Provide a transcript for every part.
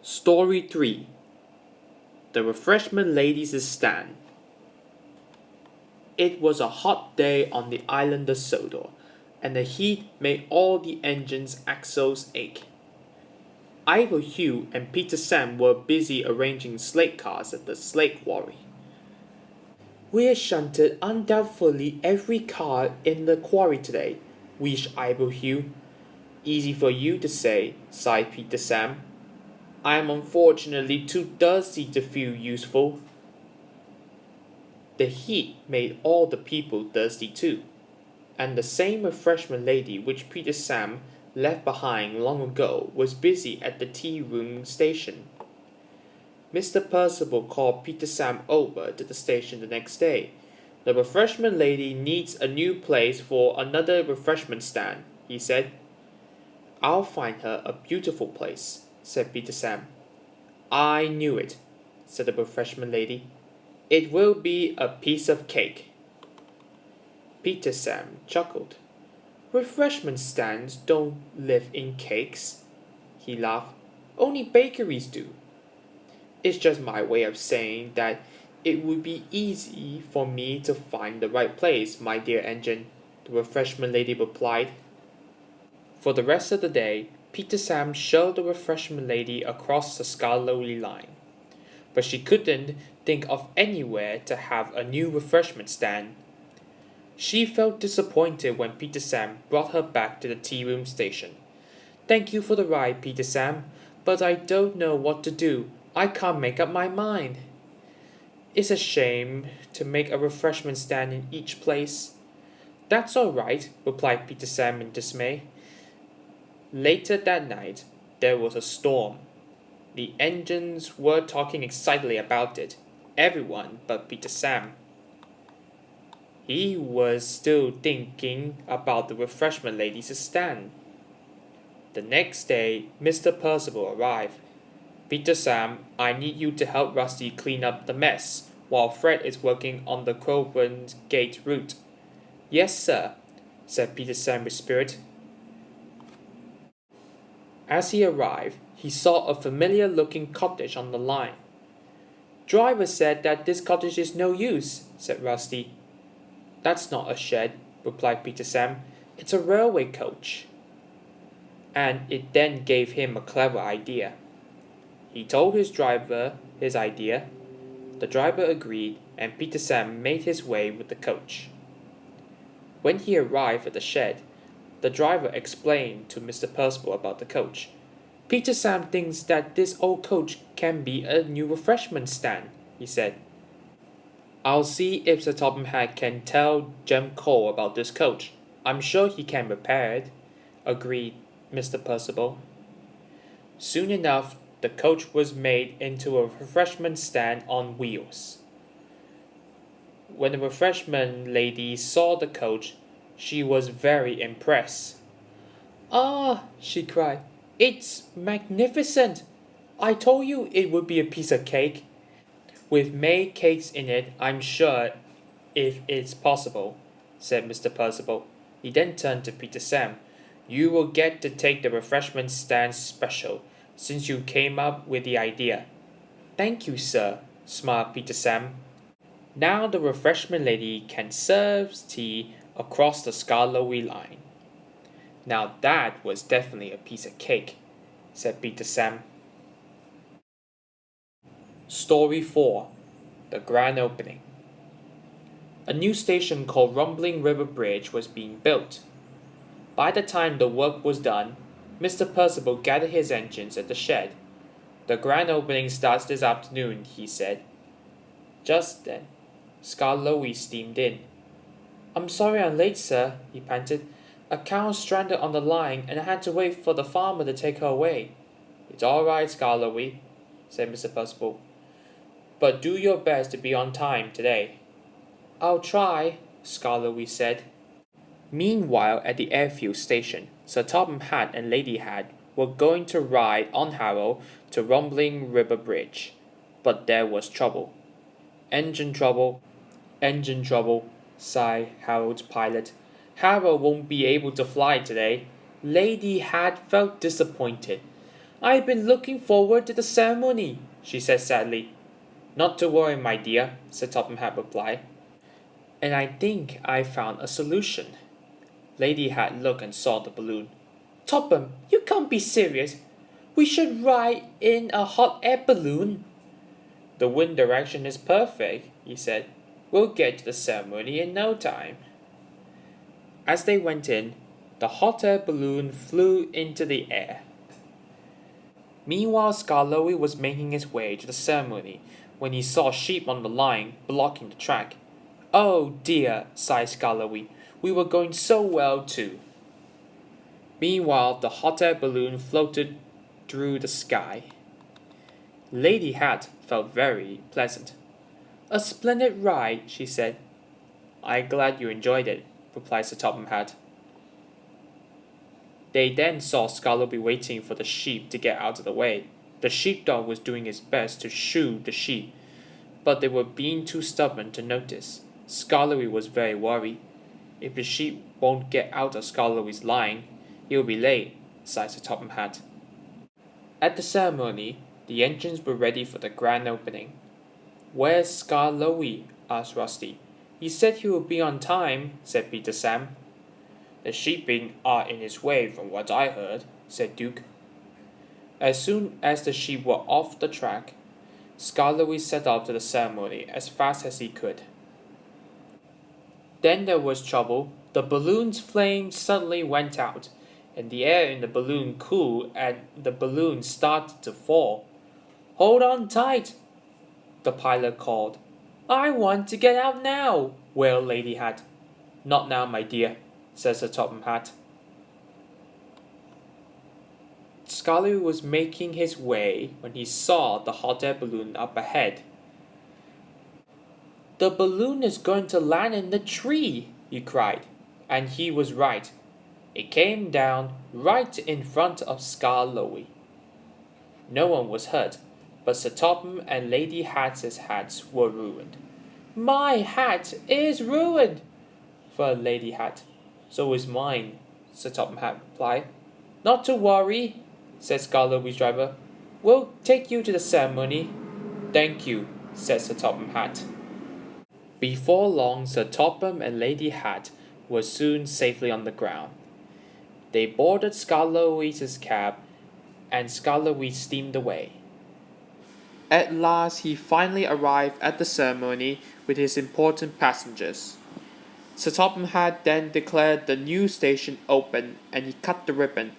Story 3 The Refreshment Ladies' Stand. It was a hot day on the island of Sodor, and the heat made all the engine's axles ache. Ivor Hugh and Peter Sam were busy arranging slate cars at the slate quarry. "We've shunted undoubtedly every car in the quarry today," wheezed Ivor Hugh. "Easy for you to say," sighed Peter Sam. "I am unfortunately too thirsty to feel useful." The heat made all the people thirsty too, and the same refreshment lady which Peter Sam left behind long ago was busy at the tea-room station. Mr. Percival called Peter Sam over to the station the next day. "The refreshment lady needs a new place for another refreshment stand," he said. "I'll find her a beautiful place," said Peter Sam. "I knew it," said the refreshment lady. "It will be a piece of cake." Peter Sam chuckled. "Refreshment stands don't live in cakes," he laughed. "Only bakeries do." "It's just my way of saying that it would be easy for me to find the right place, my dear engine," the refreshment lady replied. For the rest of the day, Peter Sam showed the refreshment lady across the Scarlowly line, but she couldn't think of anywhere to have a new refreshment stand. She felt disappointed when Peter Sam brought her back to the tea-room station. "Thank you for the ride, Peter Sam, but I don't know what to do. I can't make up my mind." "It's a shame to make a refreshment stand in each place." "That's all right," replied Peter Sam in dismay. Later that night, there was a storm. The engines were talking excitedly about it, everyone but Peter Sam. He was still thinking about the refreshment lady's stand. The next day, Mr. Percival arrived. "Peter Sam, I need you to help Rusty clean up the mess, while Fred is working on the Crowburn Gate route." "Yes, sir," said Peter Sam with spirit. As he arrived, he saw a familiar-looking cottage on the line. "Driver said that this cottage is no use," said Rusty. "That's not a shed," replied Peter Sam. "It's a railway coach." And it then gave him a clever idea. He told his driver his idea. The driver agreed, and Peter Sam made his way with the coach. When he arrived at the shed, the driver explained to Mr. Percival about the coach. "Peter Sam thinks that this old coach can be a new refreshment stand," he said. "I'll see if Sir Topham Hatt can tell Jem Cole about this coach. I'm sure he can repair it," agreed Mr. Percival. Soon enough, the coach was made into a refreshment stand on wheels. When the refreshment lady saw the coach, she was very impressed. "Ah," she cried, "it's magnificent! I told you it would be a piece of cake. We've made cakes in it, I'm sure, if it's possible," said Mr. Percival. He then turned to Peter Sam. "You will get to take the refreshment stand special, since you came up with the idea." "Thank you, sir," smiled Peter Sam. "Now the refreshment lady can serve tea across the Scarlowly line." "Now that was definitely a piece of cake," said Peter Sam. Story 4 The Grand Opening. A new station called Rumbling River Bridge was being built. By the time the work was done, Mr. Percival gathered his engines at the shed. "The grand opening starts this afternoon," he said. Just then, Scarlowly steamed in. "I'm sorry I'm late, sir," he panted. "A cow stranded on the line and I had to wait for the farmer to take her away." "It's all right, Scarlowly," said Mr. Percival. "But do your best to be on time today." "I'll try," Scarlowly said. Meanwhile, at the airfield station, Sir Topham Hatt and Lady Hatt were going to ride on Harrow to Rumbling River Bridge. But there was trouble. Engine trouble, sighed Harold's pilot. "Harrow won't be able to fly today." Lady Hatt felt disappointed. I've been looking forward to the ceremony, she said sadly. Not to worry, my dear, said Topham Hatt replied. And I think I found a solution. Lady Hat looked and saw the balloon. Topham, you can't be serious. We should ride in a hot air balloon. The wind direction is perfect, he said. We'll get to the ceremony in no time. As they went in, the hot air balloon flew into the air. Meanwhile, Skarloey was making his way to the ceremony when he saw sheep on the line blocking the track. Oh dear, sighed Skarloey. We were going so well too. Meanwhile, the hot air balloon floated through the sky. Lady Hat felt very pleasant. A splendid ride, she said. I'm glad you enjoyed it, replied Sir Topham Hatt. They then saw Skarloey waiting for the sheep to get out of the way. The sheepdog was doing his best to shoo the sheep, but they were being too stubborn to notice. Skarloey was very worried. If the sheep won't get out of Skarloey's line, he'll be late, sighed Sir Topham Hatt. At the ceremony, the engines were ready for the grand opening. Where's Skarloey? Asked Rusty. He said he would be on time, said Peter Sam. The sheep are in his way from what I heard, said Duke. As soon as the sheep were off the track, Skarloey set out to the ceremony as fast as he could. Then there was trouble. The balloon's flame suddenly went out, and the air in the balloon cooled and the balloon started to fall. Hold on tight, the pilot called. I want to get out now, wailed Lady Hat. Not now, my dear, said Sir Topham Hatt. Skarloey was making his way when he saw the hot air balloon up ahead. The balloon is going to land in the tree, he cried, and he was right. It came down right in front of Skarloey. No one was hurt, but Sir Topham and Lady Hat's hats were ruined. My hat is ruined, for Lady Hat. So is mine, Sir Topham Hatt replied. Not to worry, said Skarloey's driver. We'll take you to the ceremony. Thank you, said Sir Topham Hatt. Before long, Sir Topham and Lady Hat were soon safely on the ground. They boarded Skarloey's cab, and Skarloey steamed away. At last he finally arrived at the ceremony with his important passengers. Sir Topham Hatt then declared the new station open, and he cut the ribbon.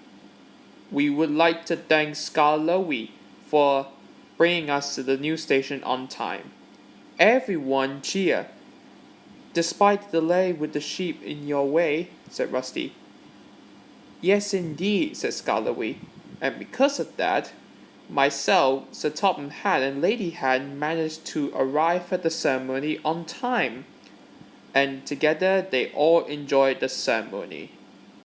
We would like to thank Skarloey for bringing us to the new station on time. Everyone cheer. Despite the delay with the sheep in your way, said Rusty. Yes, indeed, said Skarloey, and because of that, myself, Sir Topham Hatt, and Lady Hat managed to arrive at the ceremony on time, and together they all enjoyed the ceremony.